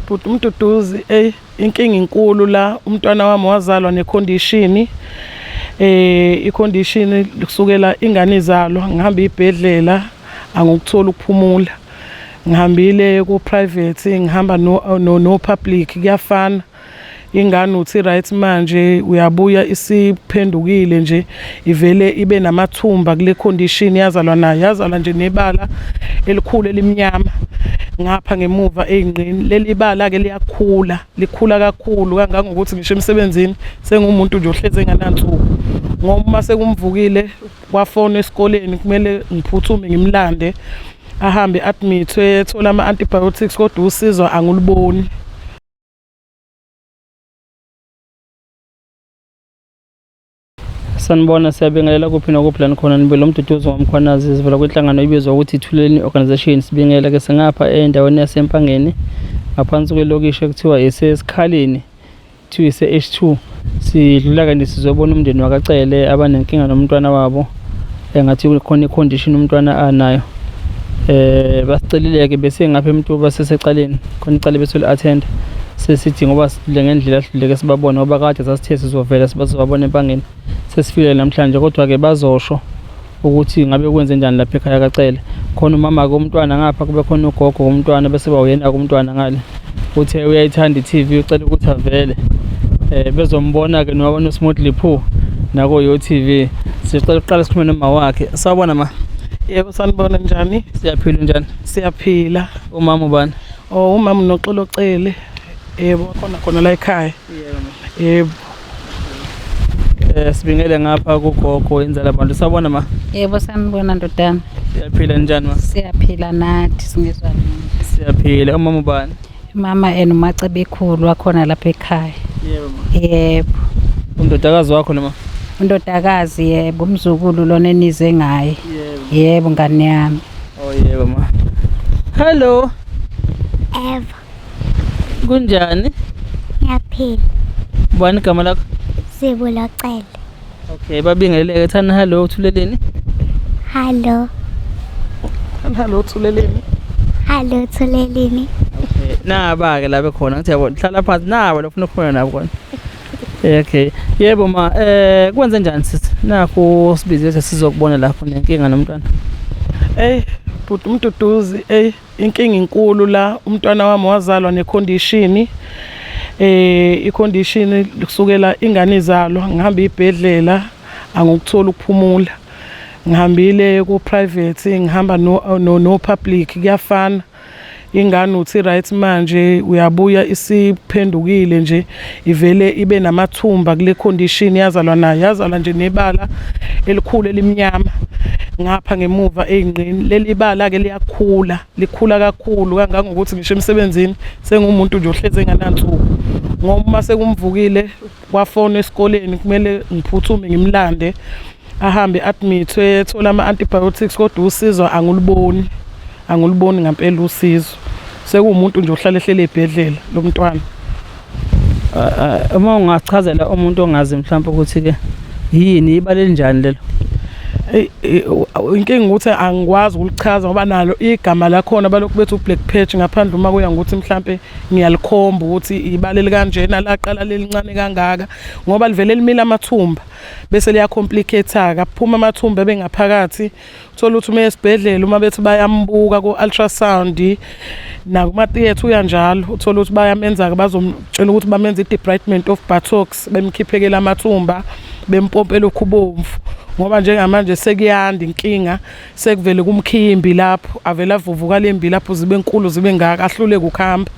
Bhuti Mduduzi, inkinga inkulu la umntwana wami wazalwa necondition. Icondition kusukela ingane izalwa ngihamba ibhedlela angukuthola ukuphumula. Ngihambile ku private ngihamba no public kuyafana. Ingane uthi right manje uyabuya isiphendukile nje ivele ibe namathumba kule condition yazalwa nayo, yazalwa nje nebala elikhulu elimnyama ngapha ngemuva eyingqini. Leli bala ke likhula kakhulu kangangokuthi ngisho emsebenzini sengumuntu nje ohleze enganansuku. Ngoba sekumvukile wafona esikoleni kumele ngiphuthume ngimlande ahambe admithwe ethola ama antibiotics kodwa usizo anguliboni. Sanibona, siyabingelela kuphi nokuphi la khona nibelo Mduduzi wamkhwanazi sivela kwenhlangano ibizwa ukuthi Ithuleleni Organization. Sibingela ke sengapha endaweni yaseMpangeni ngaphansi kwelokishi ekuthiwa isesikhaleni kuthiwa ise-H2. Sidlula kanti sizobona umndeni wakacele abanenkinga nomntwana wabo engathi kukhona icondition umntwana anayo. Basicelile ke bese ngapha eMtuba sesecaleni khona icala bese li-attend sesithi ngoba sidle ngendlela sidleke sibabona ngoba kade sasithe sizovela sibazobabona eMpangeni. Sesifile namhlanje kodwa ke bazosho ukuthi ngabe kwenze njani lapha ekhaya kacele. Khona umama komntwana ngapha kube khona ugogo womntwana bese bawuyena kumntwana ngale uthe uyayithanda iTV ucela ukuthi avele bezombona ke nowabona uSmoothly Phu nako yo-TV. Sicela uqala sikhulume noma wakhe. Sawubona ma. Yebo sanibona njani? Siyaphila njani? Siyaphila. Umama ubani? Umama noXolo Cele. Yebo khona la ekhaya. Yebo. Sibingele ngapha kugogo inzala abantu. Sawubona ma. Yebo sanibona ndodana. Siyaphila njani ma? Siyaphila nathi singezwa mina. Siyaphila. Umama ubani? Mama enomacebe ekhulu wakhona lapha ekhaya. Yebo ma. Yebo. Undodakazi wakho noma? Undodakazi yebo, umzukulu lona enize ngaye. Yebo. Yebo ngane yami. Oh yebo ma. Hello. Eva. Kunjani? Ngiyaphila. Ubani igama lakho? Sibula Cele. Okay, babingelele thana. Hello Uthuleleni. Hello. Hello Thuleleni. Hello Thuleleni. Okay. Naba ke la bekhona ngithi yabo hlala phansi nabo lofuna ukukhona nabo khona. Okay. Yebo ma, kwenze njani sithi? Nakho sibize sizokubona lapho nenkinga nomntwana. Bhuti Mduduzi, inkinga inkulu la umntwana wami wazalwa necondition. Icondition kusukela ingane izalwa ngihamba ibhedlela angukuthola ukuphumula. Ngihambile ku private ngihamba no public kuyafana. Ingane uthi right manje uyabuya isiphendukile nje ivele ibe namathumba kule condition yazalwa nayo, yazalwa nje nebala elikhulu elimnyama ngapha ngemuva eyingqini. Leli bala ke likhula kakhulu kangangokuthi ngisho emsebenzini sengumuntu nje ohleze enganansuku. Ngoba sekumvukile wafona esikoleni kumele ngiphuthume ngimlande ahambe admithwe ethola ama antibiotics kodwa usizo anguliboni ngempela usizo. Sekumuntu nje ohlala ehlele ebhedlela lo mntwana. Uma ungachazela umuntu ongazi mhlawumbe ukuthi ke yini ibale njani lelo? Inkinga ukuthi angikwazi ukulichaza ngoba nalo igama lakhona balokhu bethi uBlack Patch ngaphandle uma kuya ngokuthi mhlambe ngiyalikhomba ukuthi ibaleli kanjena laqala lelincane kangaka ngoba livele limila amathumba bese liya complicate kaphuma amathumba ebengaphakathi. Uthola ukuthi uma esibhedlela uma bethi bayambuka ku ultrasound na kuma theater uyanjalo uthola ukuthi bayamenza ke bazomtshela ukuthi bamenza i-debridement of buttocks bemkhiphekela amathumba bempompela okhubomvu. Ngoba njengamanje sekuyanda inkinga sekuvele kumkhimbi lapho avela avuvuka lembi lapho zibe enkulu zibe ngaka ahlule ukuhamba.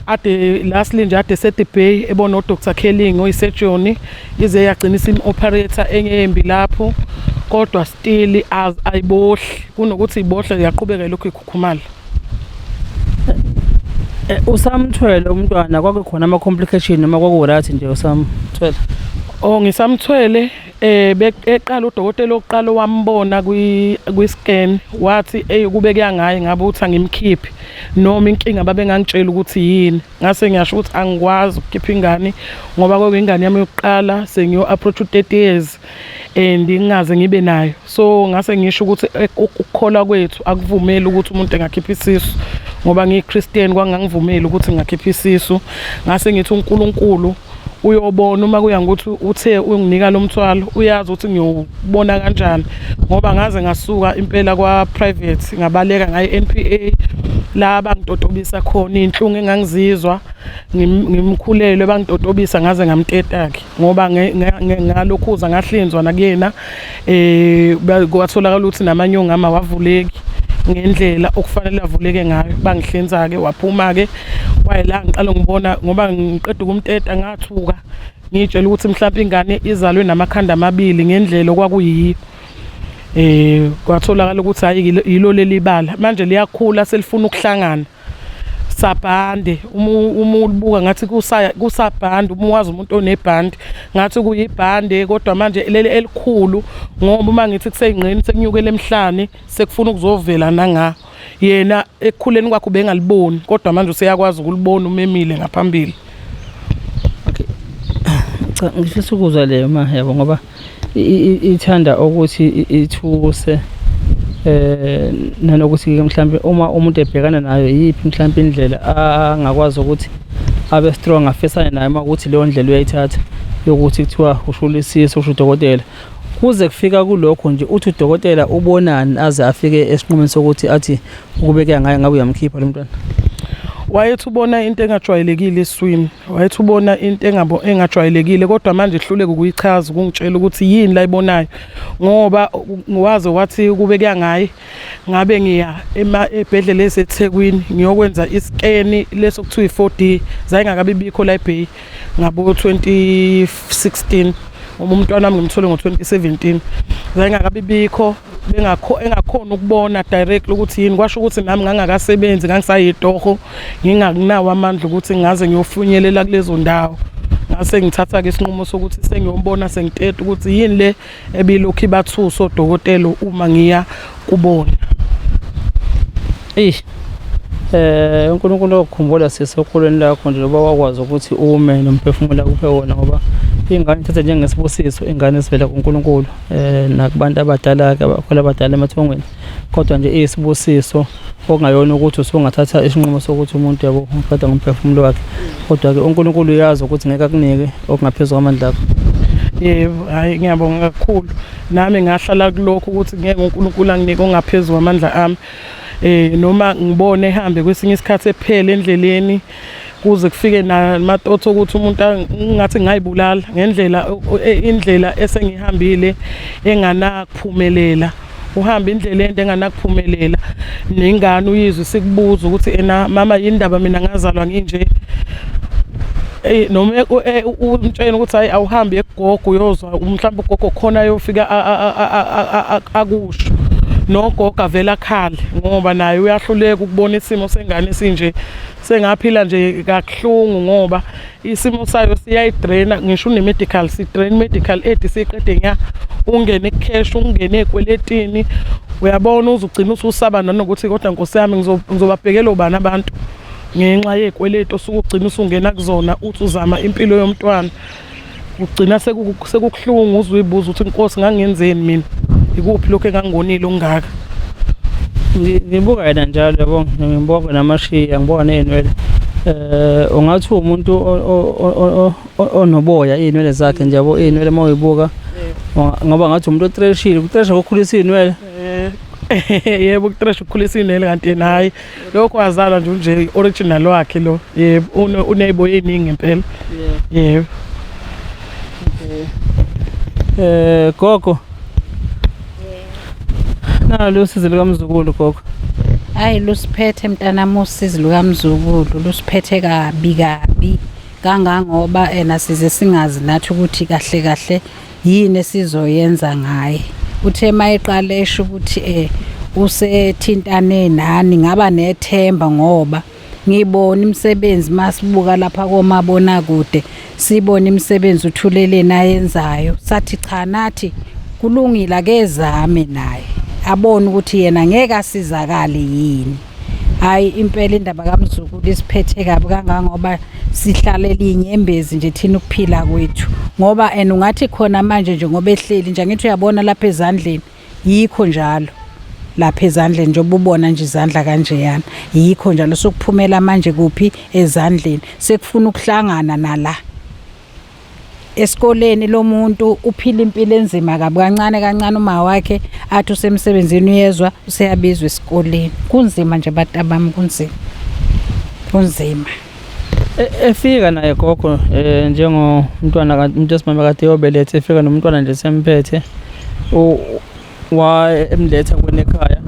Ade lastly nje ade set bay ebona uDr Kelling oyisurgeon ize yagcinisa im-operator enyembi lapho kodwa still ayibohli kunokuthi ibohle yaqhubeka lokho ikhukhumala. Usamthwele umntwana kwake khona ama complication noma kwakurathi nje usamthwele? Ngisamthwele beqala udokotela oqala wambona kwi-scan wathi kube kuyangaye ngabe uthi angimkhiphi noma inkinga babengangitshela ukuthi yini. Ngase ngiyasho ukuthi angikwazi ukukhipha ingane ngoba kwakuyingane yami yokuqala sengiyo approach 30 years and ngingaze ngibe nayo. So ngase ngisho ukuthi ukukholwa kwethu akuvumeli ukuthi umuntu engakhipha isisu ngoba ngiyi-Christian kwangangivumeli ukuthi ngakhipha isisu. Ngase ngithi uNkulunkulu uyobona uma kuya ngokuthi uthe unginika lo mthwalo, uyazi ukuthi ngiyobona kanjani, ngoba ngaze ngasuka impela kwa-private ngabaleka ngaye NPA la bangitotobisa khona iy'nhlungu engangizizwa ngimkhulelwe bangitotobisa ngaze ngamtetaki ngoba ngalokhuza ngahlinzwa nakuyena kwatholakala ukuthi namanyongo ami awavuleki ngendlela okufanele avuleke ngayo. Bangihlinza-ke waphuma-ke wayela ngiqala ngibona ngoba ngiqeda ukumteta ngathuka ngitshela ukuthi mhlawumbe ingane izalwe namakhanda amabili ngendlela okwakuyiyo. Kwatholakala ukuthi hayi yilo leli bala manje liyakhula selifuna ukuhlangana sabhande uma ulibuka ngathi kusabhande uma wazi umuntu onebhande ngathi kuyibhande kodwa manje leli elikhulu ngoba uma ngithi kuseyingqeni sekunyukele emhlane sekufuna ukuzovela nanga yena ekukhuleni kwakhe bengaliboni kodwa manje useyakwazi ukulibona umemile ngaphambili. Okay, cha ngifisa ukuzwa leyo yabo ngoba ithanda ukuthi ithuse nanokuthi mhlambe uma umuntu ebhekana nayo yiphi mhlambe indlela angakwazi ukuthi abe strong afesane nayo uma ukuthi leyo ndlela uyayithatha yokuthi kuthiwa ushulisiso usho udokotela kuze kufika kulokho nje uthi udokotela ubonani aze afike esinqumeni sokuthi athi ukubeka ngaye ngabe uyamkhipha lo mntwana. Wayethi ubona into engajwayelekile eswini, wayethi ubona into engajwayelekile kodwa manje ihluleke ukuyichaza ukungitshela ukuthi yini la ibonayo ngoba ngiwazi wathi ukubeka ngaye ngabe ngiya ebhedlela eseThekwini ngiyokwenza iscan leso kuthiwa i4D zayingakabe bikho la eBay ngabo 2016 umntwana wami ngimthole ngo2017 zayingakabe bikho engakhona ukubona direct ukuthi yini kwasho ukuthi nami ngangakasebenzi ngangisayitoho ngingakunawo amandla ukuthi ngaze ngiyofunyelela kulezo ndawo. Ngase ngithatha ke isinqumo sokuthi sengiyobona sengiteta ukuthi yini le ebilokhu ibathusa odokotela uma ngiya kubona. uNkulunkulu ukukhumbula sisekhulweni lakho nje loba wakwazi ukuthi ume nomphefumulo kuphe wona ngoba ingane ithatha njengesibusiso ingane esivela kuNkulunkulu nakubantu abadala ke abakhona abadala emathongweni kodwa nje isibusiso okungayona ukuthi usungathatha isinqumo sokuthi umuntu yabo umphatha ngomphefumulo wakhe kodwa ke uNkulunkulu uyazi ukuthi ngeke akunike okungaphezulu kwamandla akho. Yebo, hayi ngiyabonga kakhulu nami ngahlala kulokho ukuthi ngeke uNkulunkulu anginike ongaphezulu kwamandla ami. Noma ngibone ehambe kwesinye isikhathi ephele endleleni kuze kufike namatotho ukuthi umuntu ngathi ngayibulala ngendlela indlela esengihambile enganakuphumelela. Uhamba indlela ende enganakuphumelela nengane uyizwe sikubuza ukuthi ena mama yini indaba mina ngazalwa nginje. Noma umtshela ukuthi hayi awuhambi egogo uyozwa mhlawumbe ugogo khona ayofika akusho nogogo avela khale ngoba naye uyahluleka ukubona isimo sengane sinje sengaphila nje kakhulungu ngoba isimo sayo siyayidraina ngisho une-medical sidrain medical aid siqede nya ungene cash ungene ekweletini uyabona uzugcina ususaba nanokuthi kodwa Nkosi yami ngizobabhekela ubani abantu ngenxa yekweleto sukugcina usungena kuzona uthi uzama impilo yomntwana ugcina sekukhulungu uzibuza ukuthi Nkosi ngangenzeni mina ikuphi lokho engangonile ongaka. Ngibuka yena njalo yabo ngibonga namashiya ngibonga nenwele ungathi umuntu onoboya inwele zakhe nje yabo inwele mayibuka ngoba ngathi umuntu otreshile ukutresha kokhulisa inwele. Yebo ukuthresha ukukhulisa inwele kanti yena hayi lokho wazalwa nje original wakhe lo yebo uneybo eningi impela. Yebo. Gogo nalo usizo lukaMzukulu gogo. Hayi lusiphethe mntanami usizo lukaMzukulu lusiphethe kabi kangangoba size singazi nathi ukuthi kahle kahle yini esizoyenza ngaye. Uthe mayiqala esho ukuthi usethintane nani ngaba nethemba ngoba ngibona imisebenzi masibuka lapha komabona kude sibona imisebenzi uthuleleni ayenzayo sathi cha nathi kulungile akezame naye abone ukuthi yena ngeke asizakale yini. Hayi impela indaba kaMzukulu isiphethe kabi kangangoba sihlalela inyembezi nje thina ukuphila kwethu ngoba ungathi khona manje nje ngoba ehleli nje ngithi uyabona lapha ezandleni yikho njalo lapha ezandleni njengoba ubona nje izandla kanjeyana. Yikho njalo sokuphumela manje kuphi ezandleni sekufuna ukuhlangana nala esikoleni lo muntu uphila impilo enzima kabi kancane kancane uma wakhe athi usemsebenzini uyezwa useyabizwa esikoleni. Kunzima nje batabami kunzima. Efika naye gogo njengomntwana umuntu esimama kade yobelethe efika nomntwana nje semphethe emletha kwena ekhaya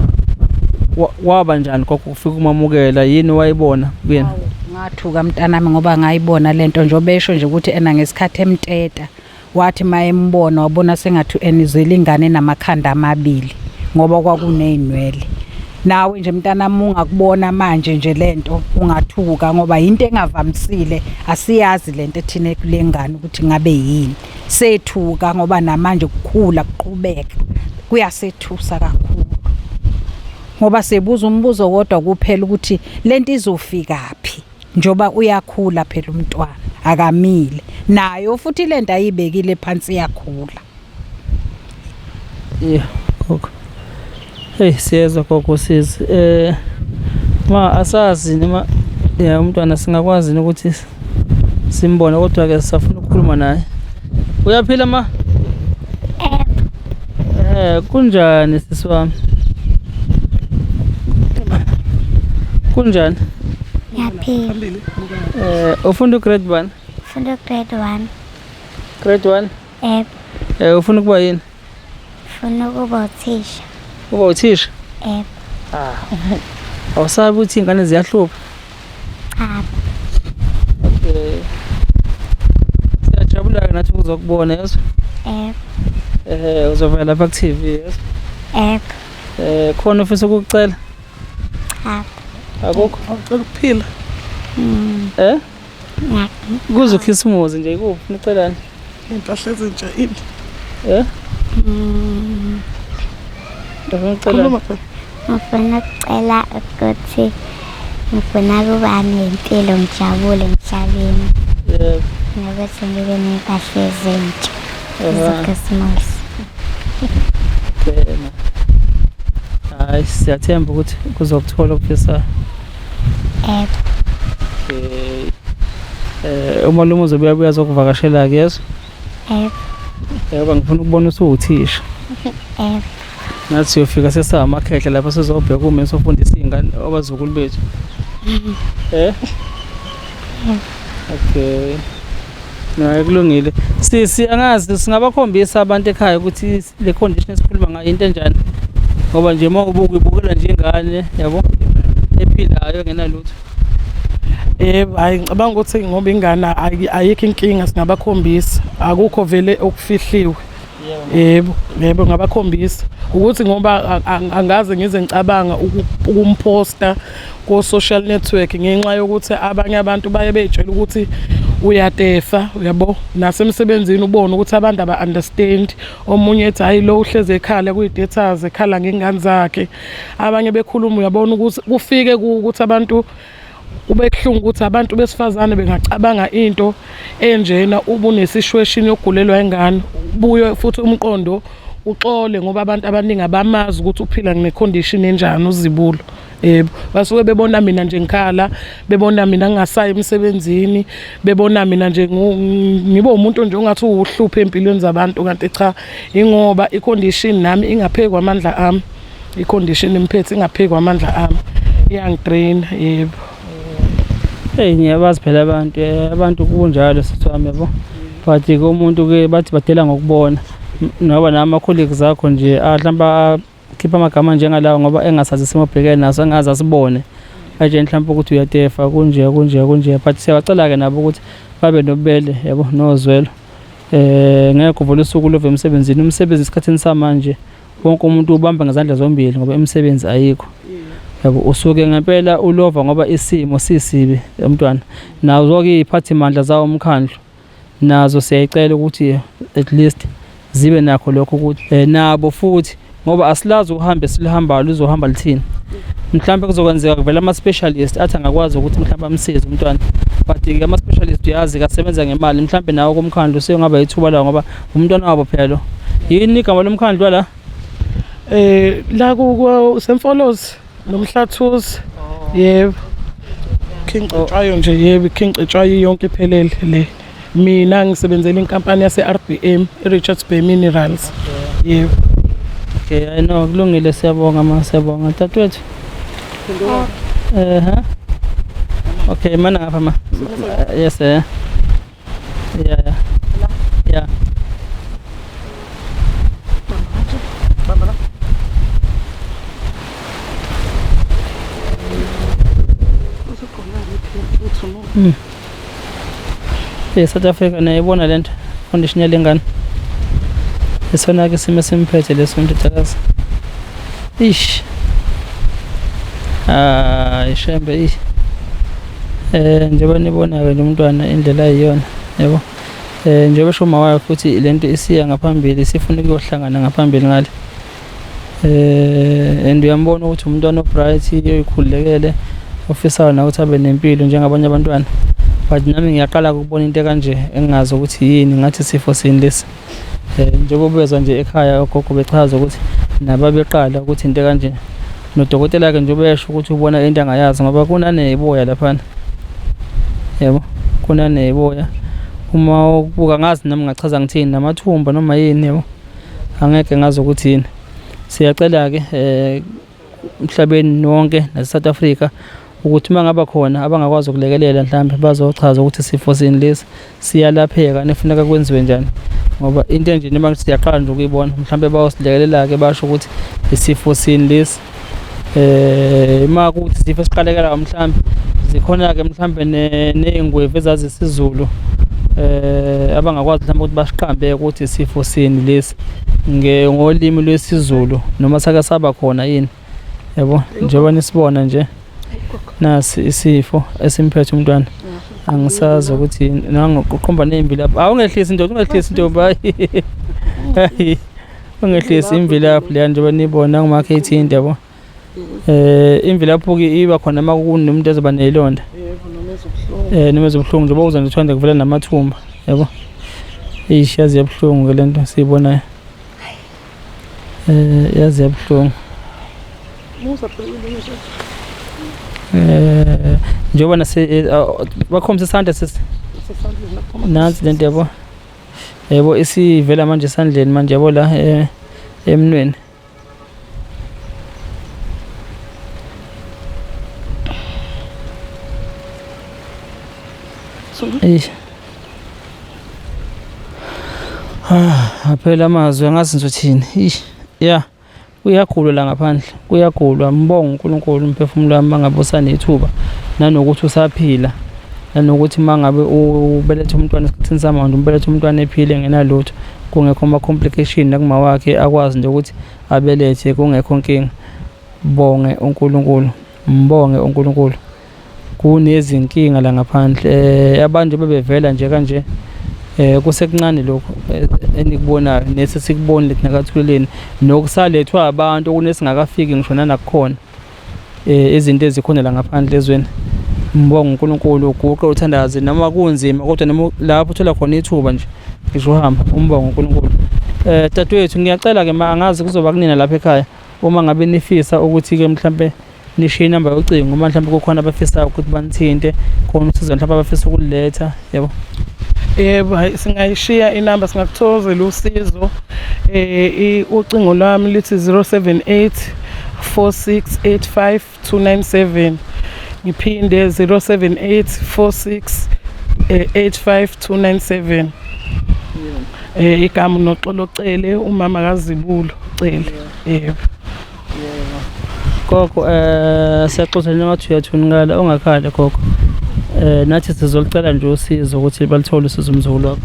waba njani gogo kufika umamukela yini wayibona kuyena? Ngathuka mntanami ngoba ngayibona lento njengoba esho nje ukuthi ena ngesikhathi emteta wathi mayembona wabona sengathi enizela ingane namakhanda amabili ngoba kwakuneyinwele. Nawe nje mntanami ungakubona manje nje lento ungathuka ngoba into engavamisile asiyazi lento ethine kulengane ukuthi ngabe yini. Sethuka ngoba namanje ukukhula kuqhubeka kuyasethusa kakhulu. Ngoba sebuza umbuzo kodwa kuphela ukuthi lento izofikaphi njoba uyakhula phela umntwana akamile nayo futhi lento ayibekile phansi yakhula. Yeah, gogo. Hey siyezwa gogo sisi ma asazi noma umntwana singakwazi ukuthi simbone kodwa ke sisafuna ukukhuluma naye. Uyaphila ma? Kunjani sisi wami? Kunjani? Ngiyaphila. Ufunda grade 1? Ufunda grade 1. Grade 1? Ufuna kuba yini? Ufuna ukuba uthisha. Uba uthisha? Awusabi ukuthi ingane ziyahlupha? Cha. Okay. Siyajabula ke nathi ukuzokubona yezwa? Uzovela lapha ku TV yezwa? Khona ufisa ukukucela? Cha. Akukho? Ucela ukuphila. Kuze ukhisimuzi nje ikuphi nicelani? Impahla ezintsha ini? Ngicela. Ngifuna ukucela ukuthi ngifuna ukuba nempilo ngijabule emhlabeni. Nokuthi ngibe nempahla ezintsha zokhisimusi. Hayi siyathemba ukuthi kuzokuthola okufisayo. Umalume uzobuya zokuvakashela ke yezwa? Yebo ngifuna ukubona usuthisha. Nathi siyofika sesamakhehla lapho sizobheka uma sofundisa izingane abazukulu bethu. Okay. Naye kulungile. Sisi angazi singabakhombisa abantu ekhaya ukuthi le condition esikhuluma ngayo into enjani. Ngoba nje uma ubukubukela nje ingane yabo ephilayo ngenalutho. Hayi ngicabanga ukuthi ngoba ingane ayikho inkinga singabakhombisa. Akukho vele okufihliwe. Yebo ngabakhombisa ukuthi ngoba angaze ngize ngicabanga ukumposta ko social network ngenxa yokuthi abanye abantu baye bejela ukuthi uyatefa uyabo nasemsebenzini ubona ukuthi abantu aba understand omunye ethi hayi lo uhleze ekhala kuyidaters ekhala ngengane zakhe abanye bekhuluma uyabona ukuthi kufike ukuthi abantu ubekuhlungu ukuthi abantu besifazane bengacabanga into enjena ubunesituation yokugulelwa ingane buye futhi umqondo uxole ngoba abantu abaningi abamazi ukuthi uphila ngecondition enjani uzibulo. Basuke bebona mina nje ngikhala bebona mina ngingasayi emsebenzini bebona mina nje ngibe umuntu nje ungathi uhluphe empilweni zabantu kanti cha ingoba icondition nami ingapheki kwamandla ami icondition imphethe ingapheki kwamandla ami iyangidrain. Yebo. Ngiyabazi phela abantu kunjalo sithwami yabo. But ke umuntu ke bathi badela ngokubona ngoba nama colleagues akho nje mhlawumbe khipha amagama njengalawo ngoba engasazi simobhekene naso angazi asibone aje mhlawumbe ukuthi uyatefa kunje but siyabacela ke nabo ukuthi babe nobele yabo nozwelo. Ngeke uvule usuku love emsebenzini umsebenzi isikhathini samanje wonke umuntu ubamba ngezandla zombili ngoba imisebenzi ayikho. Yabo usuke ngempela ulova ngoba isimo sisibi emntwana nawo zonke iziphathi mandla zawo umkhandlu nazo siyayicela ukuthi at least zibe nakho lokho ukuthi nabo futhi ngoba asilazi uhambe silihamba luzohamba lithini mhlawumbe kuzokwenzeka kuvela ama specialist athi angakwazi ukuthi mhlawumbe amsize umntwana but ke ama specialist uyazi kasebenza ngemali mhlawumbe nawo kumkhandlu seyongaba ithuba la ngoba umntwana wabo phela yini igama lomkhandlu la La ku Semfolozi nomhlathuzi. Yebo. Khincetshwayo nje yebo, khincetshwayo yonke iphelele le. Mina ngisebenzela inkampani yase RBM, Richards Bay Minerals. Yebo. Okay, I know kulungile siyabonga siyabonga tatwethu. Okay, mana ngapha ma. Yes Yeah. South Africa nayibona lento condition yalengane. Isona ke sime simphethe leso ntakazi. Ishembe njengoba nibona ke umntwana indlela ayiyona yabo. Njengoba shoma wayo futhi lento isiya ngaphambili sifuna ukuyohlangana ngaphambili ngale. And uyambona ukuthi umntwana obright uyikhulekele ofisa na ukuthi abe nempilo njengabanye abantwana. But nami ngiyaqala ukubona into kanje engazi ukuthi yini ngathi sifo sini lesi. Njengoba bezwa nje ekhaya ogogo bechaza ukuthi nababeqala ukuthi into kanje nodokotela ke njengoba esho ukuthi ubona into angayazi ngoba kunaneboya lapha. Yebo, kunaneboya. Uma ubuka ngazi nami ngachaza ngithini namathumba noma yini yebo. Angeke ngazi ukuthi yini. Siyacela ke emhlabeni wonke naseSouth Africa ukuthi mangaba khona abangakwazi ukulekelela mhlambe bazochaza ukuthi sifo sini lesi siyalapheka nefuneka kwenziwe njani ngoba into enje noma siyaqala nje ukuyibona mhlambe bayosilekelela ke basho ukuthi isifo sini lesi uma kuthi sifo siqalekela mhlambe zikhona ke mhlambe nezingwevu ezazisizulu abangakwazi mhlambe ukuthi basiqambe ukuthi isifo sini lesi ngolimi lwesiZulu noma sake saba khona yini yabo njengoba nisibona nje nasi isifo esimphethe umntwana angisazi ukuthi nangokuqhomba nemvila lapha awungehlisi into ungehlisi into hayi ungehlisi imvila lapha le njengoba nibona kuma 18 yabo imvila lapho ke iba khona makunomuntu ezoba nelonda noma ezobhlungu njengoba uza nje uthanda kuvela namathumba yabo yazi yabhlungu ke lento siyibona yazi yabhlungu njengoba nase bakhombisa isandla nansi lento yabo yebo isivela manje esandleni manje yabo la emnweni phela amazwi angazi ngizothini yeah kuyagulwa la ngaphandle kuyagulwa mbonga uNkulunkulu umphefumulo wami mangabe usanethuba nanokuthi usaphila nanokuthi mangabe ubelethe umntwana esikhathini samanje umbelethe umntwana ephile ngenalutho kungekho ama complication nakuma wakhe akwazi nje ukuthi abelethe kungekho inkinga bonge uNkulunkulu mbonge uNkulunkulu kunezinkinga la ngaphandle abantu bebevela nje kanje kusekuncane lokho enikubonayo nese sikubona lethi nakathuleleni nokusalethwa abantu okunesingakafiki ngisho nanakukhona izinto ezikhona la ngaphandle ezweni mbonga uNkulunkulu uguqe uthandaze noma kunzima kodwa noma lapho uthola khona ithuba nje ngisho uhamba umbonga uNkulunkulu tatwethu ngiyacela ke angazi kuzoba kunina lapha ekhaya uma ngabe nifisa ukuthi ke mhlambe nishiye inamba yocingo uma mhlambe kukhona abafisa ukuthi banithinte khona usizo mhlambe abafisa ukuletha yebo. Yebo singayishiya inamba singakuthokozela usizo ucingo lwami lithi 078 4685 297 ngiphinde 078 4685 297 igama noxolo cele umama kaZibulo cele yebo gogo siyaxoxa njengathi uyathunikala ongakhala gogo nathi sizolicela nje usizo ukuthi balithole usizo umzukulu wakho.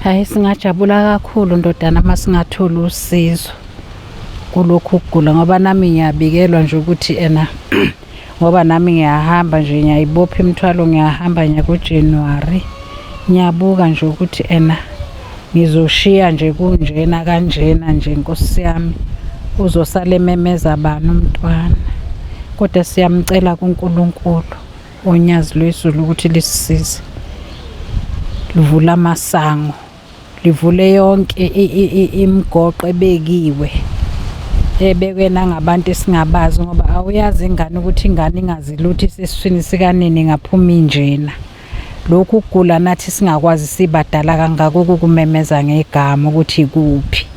Hayi singajabula kakhulu ndodana masingathola usizo kulokhu ukugula ngoba nami ngiyabikelwa nje ukuthi ngoba nami ngiyahamba nje ngiyayibopha imithwalo ngiyahamba nya kuJanuary ngiyabuka nje ukuthi ngizoshiya nje kunjena kanjena nje Nkosi yami uzosala ememeza bani umntwana kodwa siyamcela kuNkulunkulu onyazi lwezulu ukuthi lisisize livula amasango livule yonke imigoqo ebekiwe ebekwe nangabantu esingabazi ngoba awuyazi ingane ukuthi ingane ingazi lutho isesiswini sikanini ngaphuma injena. Lokhu ukugula nathi singakwazi sibadala kangaka ukukumemeza ngegama ukuthi kuphi.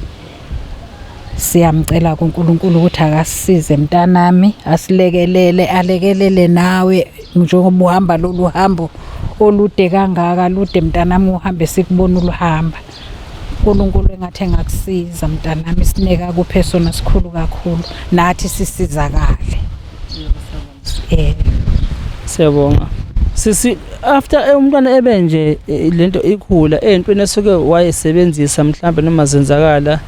Siyamcela kuNkulunkulu ukuthi akasisize mntanami, asilekelele, alekelele nawe njengoba uhamba lolu hambo olude kangaka, lude mntanami uhambe sikubona uluhamba. uNkulunkulu engathi engakusiza mntanami, sineka kuphe sona sikhulu kakhulu nathi sisizakale. Siyabonga. Sisi after umntwana ebenje lento ikhula entweni esuke wayesebenzisa mhlambe noma zenzakala,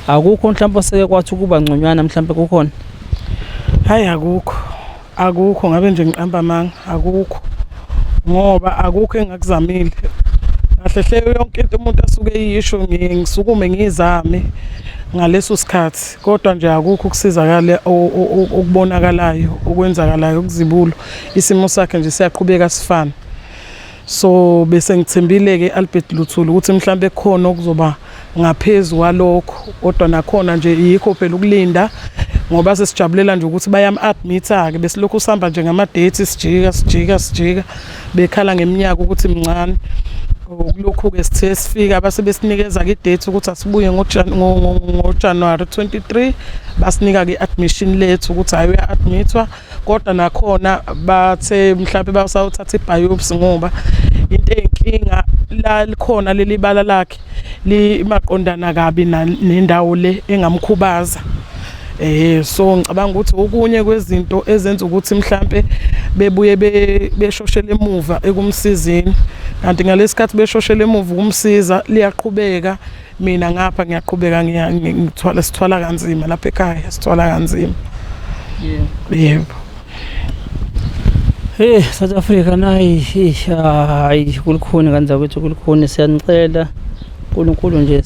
akukho mhlambe oseke kwathi kuba ngconywana mhlambe kukhona? Hayi akukho ngabe nje ngiqamba manga akukho, ngoba akukho engakuzamile. Kahle hle yonke into umuntu asuke yisho ngisukume ngizame ngaleso sikhathi, kodwa nje akukho ukusizakala okubonakalayo okwenzakalayo ukuzibulo. Isimo sakhe nje siyaqhubeka sifana. So bese ngithembile ke Albert Luthuli ukuthi mhlambe khona okuzoba ngaphezulu kwalokho, kodwa nakhona nje yikho phela ukulinda ngoba sesijabulela nje ukuthi bayam-admit-a ke bese lokhu sihamba nje ngama-date sijika bekhala ngeminyaka ukuthi mncane. Kulokhu ke sithe sifika base besinikeza ke i-date ukuthi asibuye ngoJanuary 23, basinika ke admission lethu ukuthi hayi uya-admitwa, kodwa nakhona bathe mhlawumbe basawuthatha i-biopsy ngoba into enkinga la likhona leli bala lakhe limaqondana kabi nendawo le engamkhubaza. So ngicabanga ukuthi okunye kwezinto ezenza ukuthi mhlambe bebuye beshoshele emuva ekumsizeni, kanti ngalesikhathi beshoshele emuva ukumsiza liyaqhubeka. Mina ngapha ngiyaqhubeka sithwala kanzima lapha ekhaya, sithwala kanzima. Yebo. South Africa nayi hayi kulukhuni kanza kwethu kulukhuni, siyanicela uNkulunkulu nje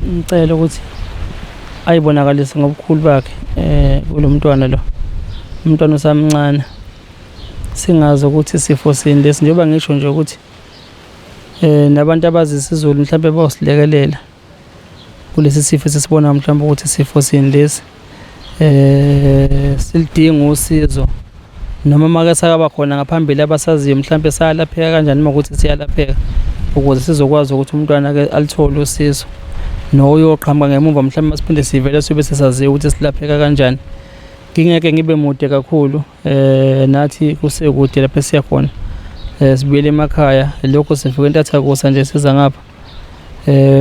ngicela ukuthi ayibonakalise ngobukhulu bakhe kulomntwana lo, umntwana usamncane. Singazi ukuthi isifo sini lesi, njengoba ngisho nje ukuthi nabantu abazi isiZulu mhlawumbe bawusilekelela kulesi sifo sesibona mhlawumbe ukuthi isifo sini lesi, silidinga usizo noma make sakaba khona ngaphambili abasaziyo mhlawumbe sayalapheka kanjani, uma ukuthi siyalapheka ukuze sizokwazi ukuthi umntwana ke alithole usizo. Noyoqhamuka ngemuva mhlawumbe masiphinde sivele sibe sesaziyo ukuthi silapheka kanjani. Ngingeke ngibe mude kakhulu, nathi kusekude lapha siya khona, sibuyele emakhaya. Lokho sifike entathakusa nje siza ngapha.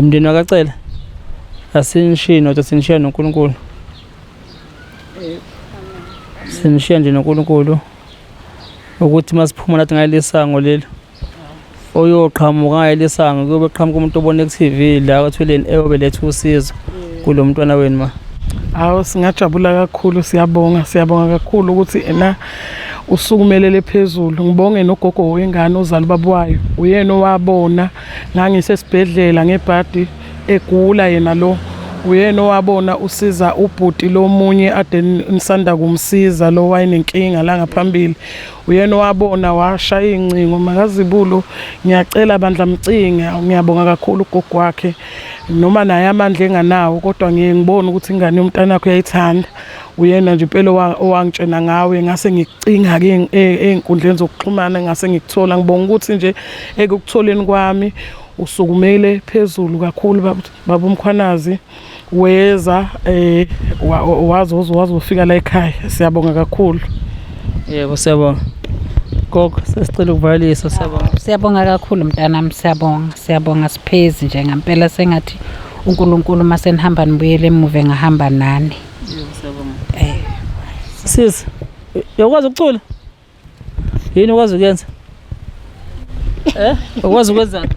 Mndeni wakacela asinishiye nodwa, sinishiya noNkulunkulu, sinishiya nje noNkulunkulu ukuthi masiphuma nathi ngalesango lelo oyoqhamuka ngalesango kube qhamuka umuntu obone ku-TV la kwathweleni eyobeletha usizo kulo mntwana wenu ma. Hawu singajabula kakhulu, siyabonga kakhulu ukuthi ena usukumelele phezulu. Ngibonge nogogo wengane ozali babwayo, uyena owabona ngangisesibhedlela ngebhadi egula yena lo, uyena owabona usiza ubhuti lomunye ade nisanda kumsiza lo wayenenkinga la ngaphambili. Uyena owabona washaya incingo. Makazibulo ngiyacela bandla mcinga, ngiyabonga kakhulu ugogo wakhe noma naye amandla enganawo, kodwa ngibona ukuthi ingane yomntana wakhe uyayithanda. Uyena nje impela owangitshena ngawe, ngase ngikucinga ke einkundleni zokuxhumana, ngase ngikuthola. Ngibonga ukuthi nje ekutholeni kwami usukumele phezulu kakhulu baba uMkhwanazi, weza wazofika la ekhaya. Siyabonga kakhulu. Yebo siyabonga gogo, sesicela ukuvalisa. Siyabonga kakhulu mntanami, siyabonga siphezi nje ngempela, sengathi uNkulunkulu mase nihamba nibuyele emuva ngahamba nani. Yebo siyabonga. Sisi uyakwazi ukucula? Yini ukwazi ukuyenza? Ukwazi ukwenzani?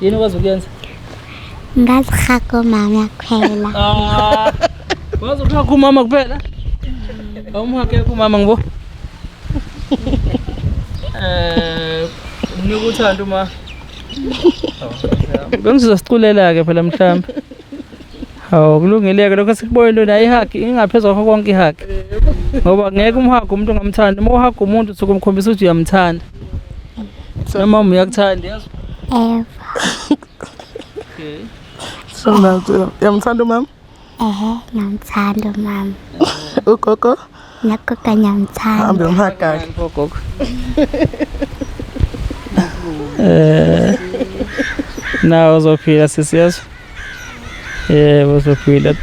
Yini ukwazi ukuyenza? Ngazihaka mama kuphela. Wazi ukuhaka umama kuphela? Awumhake umama ngibo. Nikuthanda uma. Bengizosiculela ke phela mhlawumbe. Hawu kulungileke lokho sikubonile la ihaki ingaphezulu kwakho konke ihaki. Ngoba ngeke umhaka umuntu ongamthanda, uma uhaka umuntu usuke umkhombisa ukuthi uyamthanda. Noma uyakuthanda yazi? Yebo. Okay. So yamthanda mama? Ngiyamthanda mama. Ugogo Nagogo ngiyamthanda. hambe umhagaga. Gogo. Na uzophila sisiyazi. Uzophila.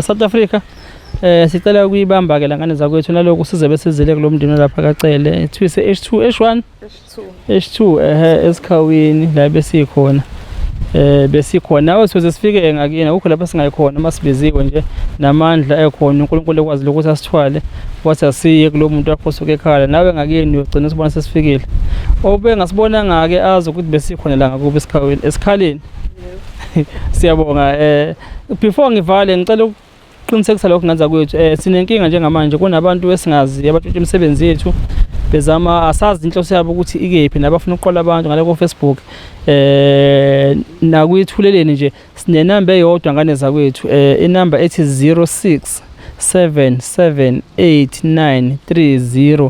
South Africa. Sicela ukuyibamba ke langane zakwethu naloko size besizile kulomndeni lapha kacele. Thwise H2 H1 H2 esikhawini la besikhona. Besikhona nawe size sifike ngakini ukho lapha singayikhona masibiziwe nje namandla ekhona uNkulunkulu ekwazi ukuthi asithwale wathi asiye kulomuntu wakho osuke ekhaya nawe ngakini ugcina sibona sesifikile obe ngasibona ngake azi ukuthi besikhona la ngakuba esikhawini esikhaleni siyabonga before ngivale ngicela ukuqinisekisa lokho ngenza kwethu sinenkinga njengamanje kunabantu esingazi abatshitshela imisebenzi yethu bezama asazi inhloso yabo ukuthi ikephi nabafuna ukuqola abantu ngale ku Facebook nakwithuleleni nje sinenamba eyodwa ngane zakwethu inamba ethi 0677893082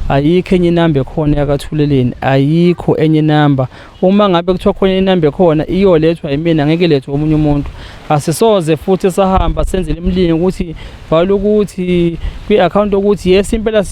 ayikho enye inamba ekhona yakathuleleni ayikho enye inamba uma ngabe kuthiwa khona inamba ekhona iyolethwa yimina ngeke lethwe omunye umuntu asisoze futhi sahamba senzele imlingo ukuthi vala ukuthi kwi-account ukuthi yes impela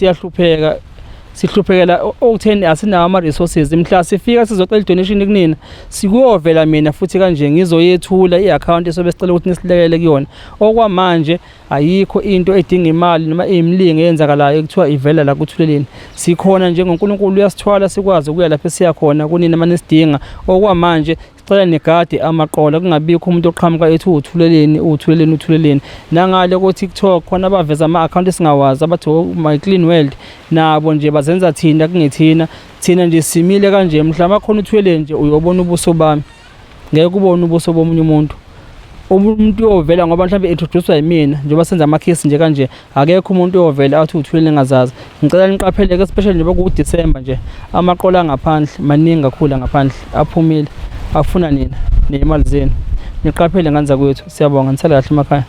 sihluphekela okutheni asinawo ama-resources mhla sifika sizocela i-donation kunina sikuyovela mina futhi kanje ngizoyethula i-account esobe sicela ukuthi nisilekele kuyona okwamanje ayikho into edinga imali noma imlingo eyenzakalayo ekuthiwa ivela la kuthuleleni sikhona njengoNkulunkulu uyasithwala sikwazi ukuya lapha siya khona kunina manisidinga okwamanje sicela negade amaqola kungabikho umuntu oqhamuka ethi uthuleleni nangale ku TikTok khona abaveza ama-account esingawazi abathi my clean world nabo nje bazenza thina kungethina thina nje simile kanje mhlawumbe khona uthwele nje uyobona ubuso bami ngeke ubone ubuso bomunye umuntu uyovela ngoba mhlawumbe introduce yimina njengoba senza amakhesi nje kanje akekho umuntu uyovela athi uthwele ngazazi ngicela niqaphele ke especially nje boku December nje amaqola ngaphandle maningi kakhulu ngaphandle aphumile afuna nina nemali zenu niqaphele nganza kwethu siyabonga nisala kahle emakhaya